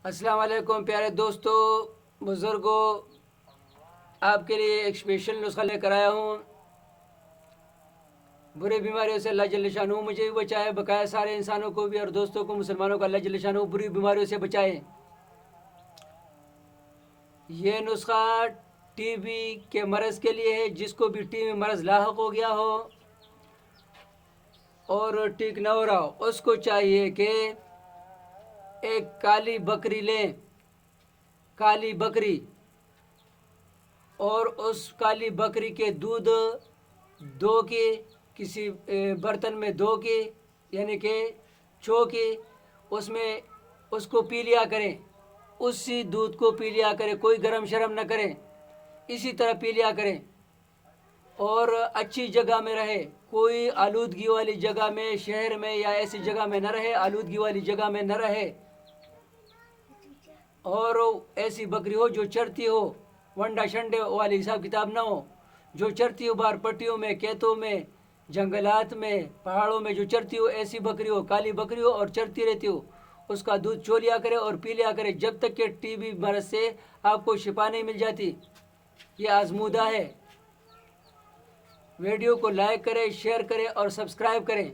السلام علیکم پیارے دوستو، بزرگوں، آپ کے لیے ایک اسپیشل نسخہ لے کر آیا ہوں۔ بری بیماریوں سے اللہ جل شانہ مجھے بھی بچائے، بقایا سارے انسانوں کو بھی اور دوستوں کو، مسلمانوں کو اللہ جل شانہ بری بیماریوں سے بچائے۔ یہ نسخہ ٹی بی کے مرض کے لیے ہے، جس کو بھی ٹی بی مرض لاحق ہو گیا ہو اور ٹھیک نہ ہو رہا ہو، اس کو چاہیے کہ ایک کالی بکری لیں، کالی بکری، اور اس کالی بکری کے دودھ دھو کے کسی برتن میں دھو کے، یعنی کہ چھو کے اس میں اس کو پی لیا کریں، اسی دودھ کو پی لیا کریں، کوئی گرم شرم نہ کریں، اسی طرح پی لیا کریں، اور اچھی جگہ میں رہے، کوئی آلودگی والی جگہ میں، شہر میں یا ایسی جگہ میں نہ رہے، آلودگی والی جگہ میں نہ رہے، اور ایسی بکری ہو جو چرتی ہو، ونڈا شنڈے والی حساب کتاب نہ ہو، جو چرتی ہو باہر پٹیوں میں، کھیتوں میں، جنگلات میں، پہاڑوں میں جو چرتی ہو، ایسی بکری ہو، کالی بکری ہو اور چرتی رہتی ہو، اس کا دودھ چو لیا کرے اور پی لیا کرے، جب تک کہ ٹی بی مرض سے آپ کو شفا نہیں مل جاتی۔ یہ آزمودہ ہے۔ ویڈیو کو لائک کریں، شیئر کریں اور سبسکرائب کریں،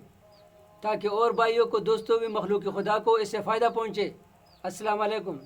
تاکہ اور بھائیوں کو، دوستوں بھی، مخلوق خدا کو اس سے فائدہ پہنچے۔ السلام علیکم۔